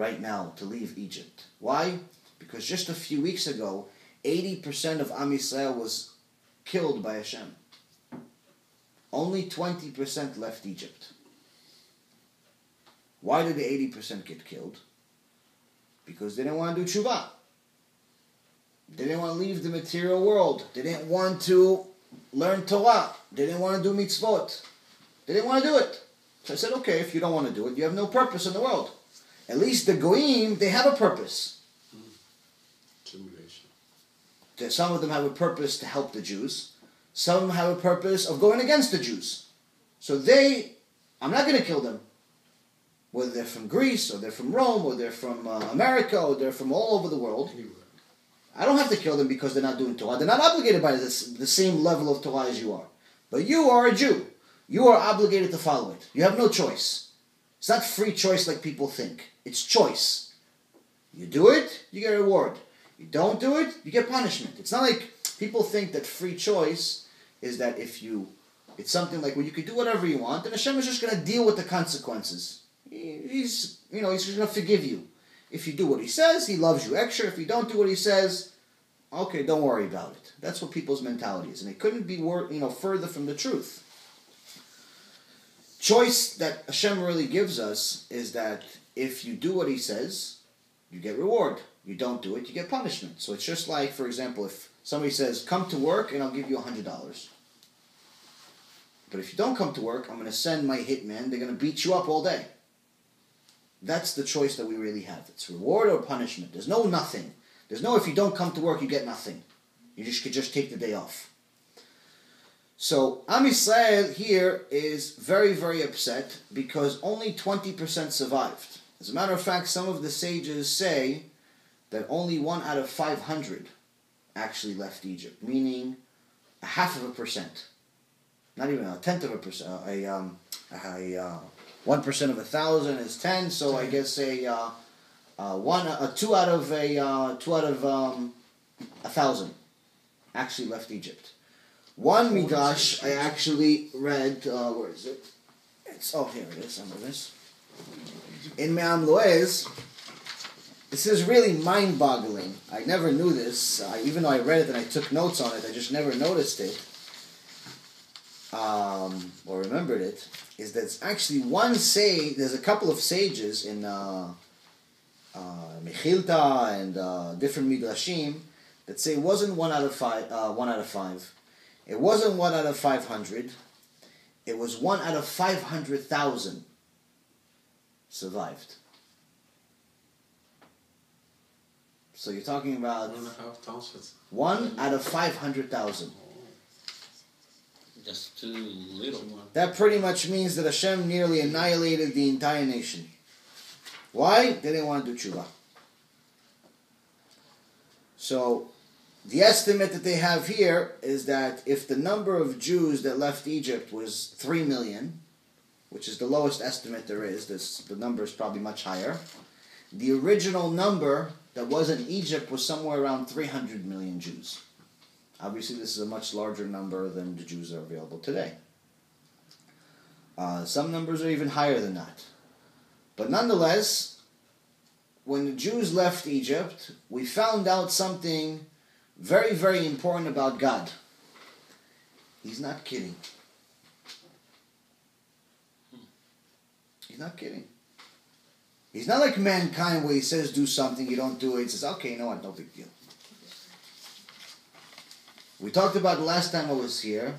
right now to leave Egypt. Why? Because just a few weeks ago, 80% of Am Yisrael was killed by HaShem. Only 20% left Egypt. Why did the 80% get killed? Because they didn't want to do tshuva. They didn't want to leave the material world. They didn't want to learn Torah. They didn't want to do mitzvot. They didn't want to do it. So I said, okay, if you don't want to do it, you have no purpose in the world. At least the goyim, they have a purpose. Some of them have a purpose to help the Jews. Some have a purpose of going against the Jews. So I'm not going to kill them. Whether they're from Greece, or they're from Rome, or they're from America, or they're from all over the world. I don't have to kill them because they're not doing Torah. They're not obligated by the same level of Torah as you are. But you are a Jew. You are obligated to follow it. You have no choice. It's not free choice like people think. It's choice. You do it, you get a reward. You don't do it, you get punishment. It's not like people think that free choice is that it's something like, well, you can do whatever you want, and Hashem is just going to deal with the consequences. He's just going to forgive you. If you do what he says, he loves you extra. If you don't do what he says, okay, don't worry about it. That's what people's mentality is, and it couldn't be further from the truth. Choice that Hashem really gives us is that if you do what he says, you get reward. You don't do it, you get punishment. So it's just like, for example, if somebody says, come to work and I'll give you $100. But if you don't come to work, I'm going to send my hitman, they're going to beat you up all day. That's the choice that we really have. It's reward or punishment. There's no nothing. There's no if you don't come to work, you get nothing. You could just take the day off. So Am Yisrael here is very, very upset because only 20% survived. As a matter of fact, some of the sages say that only 1 out of 500 actually left Egypt, meaning 0.5%. Not even 0.1%. 1% of 1,000 is 10, so I guess 2 out of 1,000 actually left Egypt. One midrash I actually read. Where is it? Here it is. Some of this in Me'am Loez. This is really mind-boggling. I never knew this. Even though I read it and I took notes on it, I just never noticed it. Or remembered it. Is that it's actually one sage. There's a couple of sages in Mechilta and different midrashim that say it wasn't 1 out of 5. 1 out of 5. It wasn't 1 out of 500. It was 1 out of 500,000 survived. So you're talking about 1 out of 500,000. Just too little. That pretty much means that Hashem nearly annihilated the entire nation. Why? They didn't want to do tshuva. So the estimate that they have here is that if the number of Jews that left Egypt was 3 million, which is the lowest estimate there is, the number is probably much higher. The original number that was in Egypt was somewhere around 300 million Jews. Obviously, this is a much larger number than the Jews that are available today. Some numbers are even higher than that. But nonetheless, when the Jews left Egypt, we found out something very, very important about God. He's not kidding. He's not kidding. He's not like mankind where he says do something, you don't do it. He says, okay, you know what, no big deal. We talked about the last time I was here,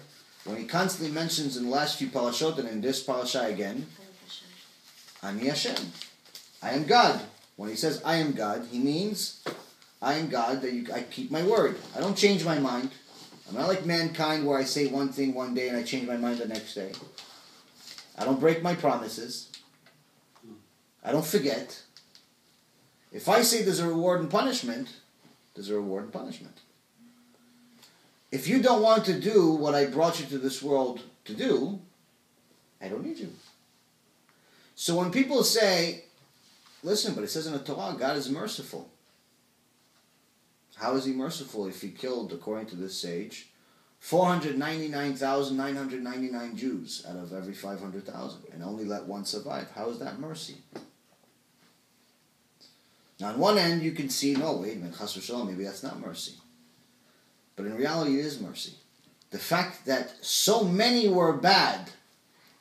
when he constantly mentions in the last few parashot and in this parasha again, Ani HaShem. I am God. When he says I am God, he means I am God, that I keep my word. I don't change my mind. I'm not like mankind where I say one thing one day and I change my mind the next day. I don't break my promises. I don't forget. If I say there's a reward and punishment, there's a reward and punishment. If you don't want to do what I brought you to this world to do, I don't need you. So when people say, listen, but it says in the Torah, God is merciful. How is he merciful if he killed, according to this sage, 499,999 Jews out of every 500,000 and only let one survive? How is that mercy? Now, on one end, you can see, no, wait a minute, chas v'shalom, maybe that's not mercy. But in reality, it is mercy. The fact that so many were bad,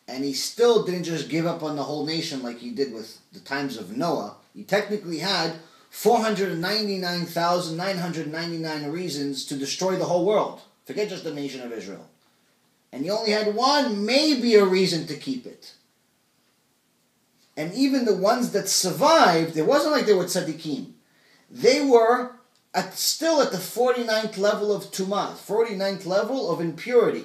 and he still didn't just give up on the whole nation like he did with the times of Noah. He technically had 499,999 reasons to destroy the whole world. Forget just the nation of Israel. And he only had one, maybe a reason to keep it. And even the ones that survived, it wasn't like they were tzaddikim. They were still at the 49th level of tumah, 49th level of impurity.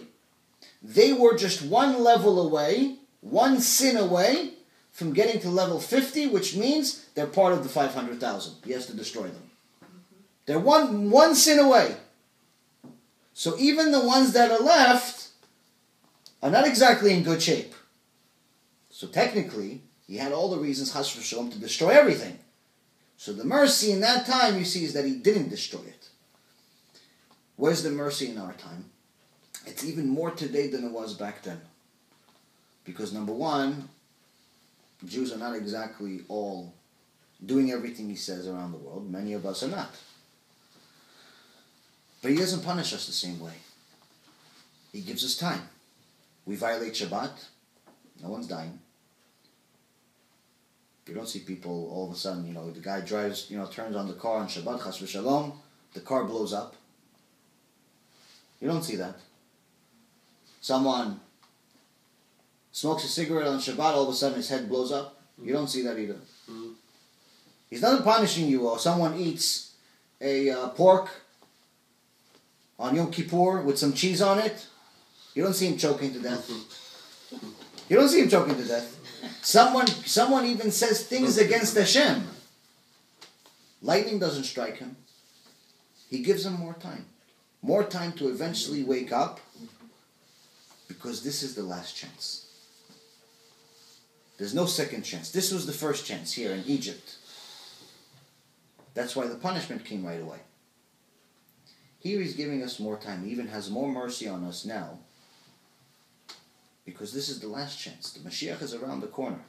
They were just one level away, one sin away, from getting to level 50, which means they're part of the 500,000. He has to destroy them. They're one sin away. So even the ones that are left are not exactly in good shape. So technically, he had all the reasons, chas v'shalom, to destroy everything. So the mercy in that time, you see, is that he didn't destroy it. Where's the mercy in our time? It's even more today than it was back then. Because number one, Jews are not exactly all doing everything he says around the world. Many of us are not. But he doesn't punish us the same way. He gives us time. We violate Shabbat, no one's dying. You don't see people all of a sudden, the guy drives, turns on the car on Shabbat, chas v'shalom, the car blows up. You don't see that. Someone smokes a cigarette on Shabbat, all of a sudden his head blows up. You don't see that either. Mm-hmm. He's not punishing you, or someone eats a pork on Yom Kippur with some cheese on it. You don't see him choking to death. You don't see him choking to death. Someone even says things against HaShem. Lightning doesn't strike him. He gives him more time. More time to eventually wake up, because this is the last chance. There's no second chance. This was the first chance here in Egypt. That's why the punishment came right away. Here he's giving us more time. He even has more mercy on us now, because this is the last chance. The Mashiach is around the corner.